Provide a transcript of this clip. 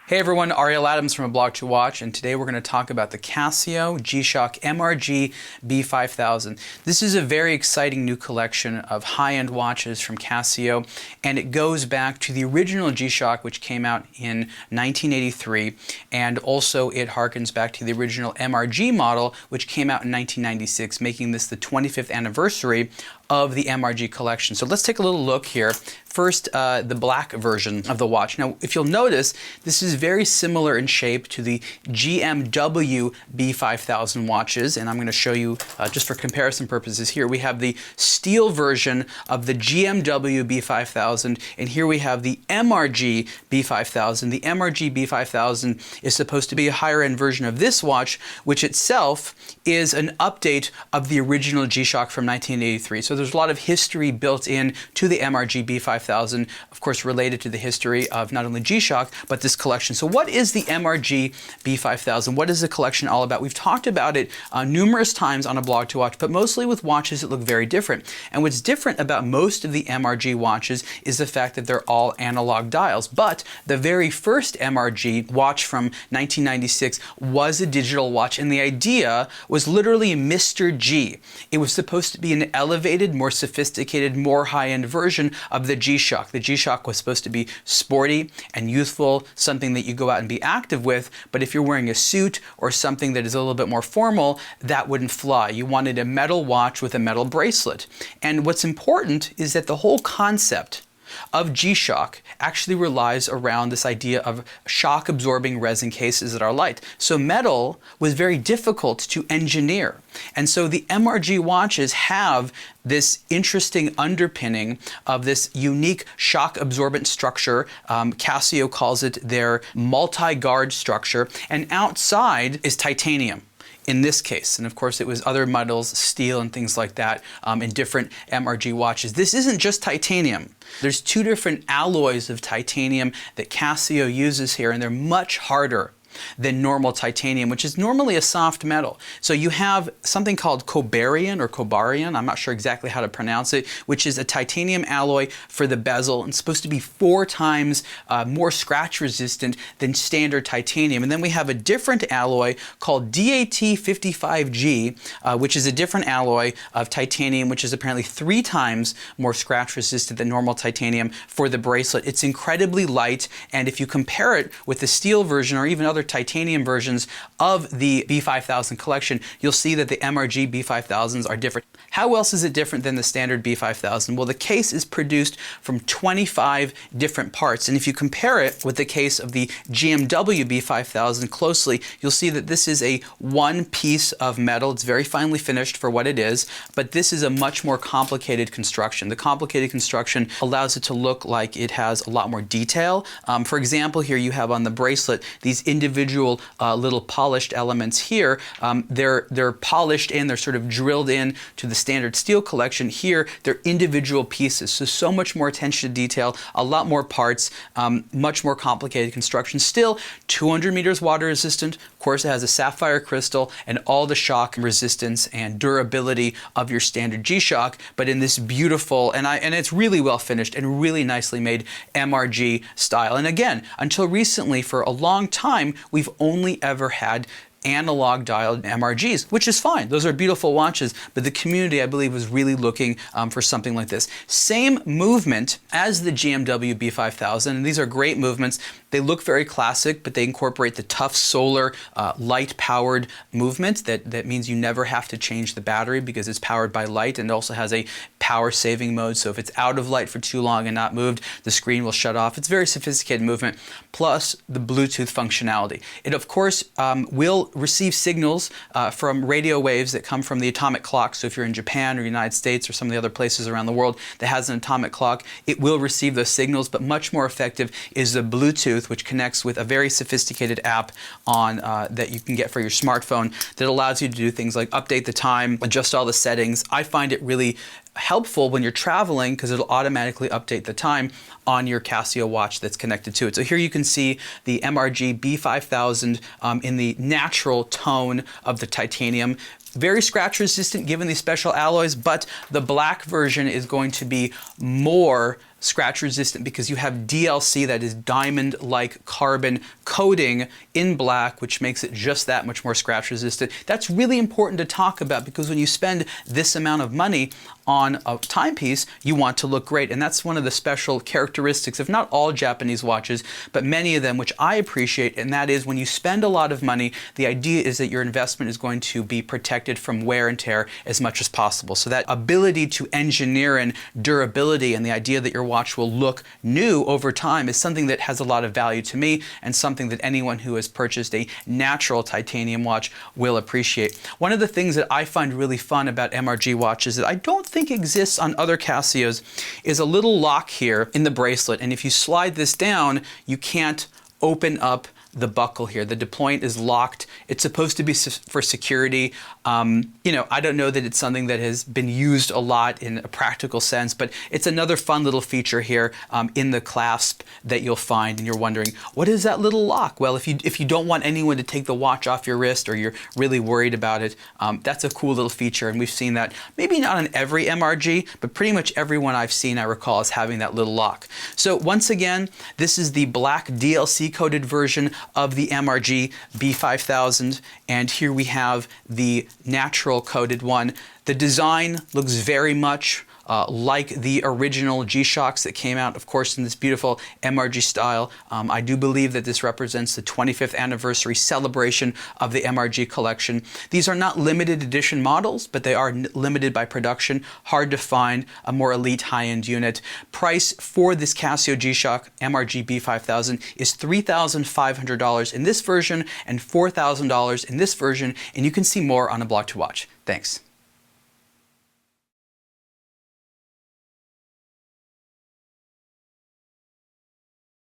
Hey everyone, Ariel Adams from aBlogtoWatch, and today we're going to talk about the Casio G-Shock MRG-B5000. This is a very exciting new collection of high-end watches from Casio, and it goes back to the original G-Shock, which came out in 1983, and also it harkens back to the original MRG model, which came out in 1996, making this the 25th anniversary of the MRG collection. So let's take a little look here. First, the black version of the watch. Now, if you'll notice, this is very similar in shape to the GMW B5000 watches, and I'm going to show you, just for comparison purposes here, we have the steel version of the GMW B5000, and here we have the MRG B5000. The MRG B5000 is supposed to be a higher-end version of this watch, which itself is an update of the original G-Shock from 1983. So there's a lot of history built in to the MRG B5000, of course related to the history of not only G-Shock, but this collection. So what is the MRG B5000? What is the collection all about? We've talked about it numerous times on aBlogtoWatch, but mostly with watches that look very different. And what's different about most of the MRG watches is the fact that they're all analog dials. But the very first MRG watch from 1996 was a digital watch, and the idea was literally Mr. G. It was supposed to be an elevated, more sophisticated, more high-end version of the G-Shock. The G-Shock was supposed to be sporty and youthful, something that you go out and be active with, but if you're wearing a suit or something that is a little bit more formal, that wouldn't fly. You wanted a metal watch with a metal bracelet. And what's important is that the whole concept of G-Shock actually relies around this idea of shock-absorbing resin cases that are light. So metal was very difficult to engineer. And so the MRG watches have this interesting underpinning of this unique shock-absorbent structure. Casio calls it their multi-guard structure. And outside is titanium in this case. And of course it was other metals, steel and things like that in different MRG watches. This isn't just titanium. There's two different alloys of titanium that Casio uses here, and they're much harder than normal titanium, which is normally a soft metal. So you have something called cobarium or cobarium, I'm not sure exactly how to pronounce it, which is a titanium alloy for the bezel and supposed to be 4 times more scratch resistant than standard titanium. And then we have a different alloy called DAT55G, which is a different alloy of titanium, which is apparently 3 times more scratch resistant than normal titanium for the bracelet. It's incredibly light, and if you compare it with the steel version or even other titanium versions of the B5000 collection, you'll see that the MRG B5000s are different. How else is it different than the standard B5000? Well, the case is produced from 25 different parts, and if you compare it with the case of the GMW B5000 closely, you'll see that this is a one piece of metal. It's very finely finished for what it is, but this is a much more complicated construction. The complicated construction allows it to look like it has a lot more detail. For example, here you have on the bracelet these individual little polished elements here. They're polished and they're sort of drilled in to the standard steel collection. Here they're individual pieces, so much more attention to detail, a lot more parts, much more complicated construction. Still 200 meters water resistant. Of course, it has a sapphire crystal and all the shock resistance and durability of your standard G-Shock, but in this beautiful, and it's really well finished and really nicely made MRG style. And again, until recently, for a long time, we've only ever had analog dialed MRGs, which is fine. Those are beautiful watches, but the community, I believe, was really looking for something like this. Same movement as the GMW B5000, and these are great movements. They look very classic, but they incorporate the tough solar, light-powered movement. That means you never have to change the battery because it's powered by light, and it also has a power-saving mode. So if it's out of light for too long and not moved, the screen will shut off. It's very sophisticated movement, plus the Bluetooth functionality. It, of course, will receive signals from radio waves that come from the atomic clock. So if you're in Japan or United States or some of the other places around the world that has an atomic clock, it will receive those signals, but much more effective is the Bluetooth, which connects with a very sophisticated app on that you can get for your smartphone that allows you to do things like update the time, adjust all the settings. I find it really helpful when you're traveling because it'll automatically update the time on your Casio watch that's connected to it. So here you can see the MRG-B5000 in the natural tone of the titanium. Very scratch resistant given these special alloys, but the black version is going to be more scratch resistant because you have DLC, that is diamond-like carbon coating in black, which makes it just that much more scratch resistant. That's really important to talk about because when you spend this amount of money on a timepiece, you want to look great. And that's one of the special characteristics of not all Japanese watches, but many of them, which I appreciate, and that is when you spend a lot of money, the idea is that your investment is going to be protected from wear and tear as much as possible. So that ability to engineer in durability and the idea that your watch will look new over time is something that has a lot of value to me and something that anyone who has purchased a natural titanium watch will appreciate. One of the things that I find really fun about MRG watches that I don't think exists on other Casios is a little lock here in the bracelet, and if you slide this down, you can't open up the buckle here. The deployant is locked. It's supposed to be for security. You know, I don't know that it's something that has been used a lot in a practical sense, but it's another fun little feature here in the clasp that you'll find, and you're wondering, what is that little lock? Well, if you don't want anyone to take the watch off your wrist or you're really worried about it, that's a cool little feature, and we've seen that maybe not on every MRG, but pretty much every one I've seen I recall as having that little lock. So once again, this is the black DLC coated version of the MRG B5000, and here we have the natural coated one. The design looks very much like the original G-Shocks that came out, of course, in this beautiful MRG style. I do believe that this represents the 25th anniversary celebration of the MRG collection. These are not limited edition models, but they are limited by production. Hard to find a more elite high-end unit. Price for this Casio G-Shock MRG B5000 is $3,500 in this version and $4,000 in this version, and you can see more on aBlogtoWatch. Thanks.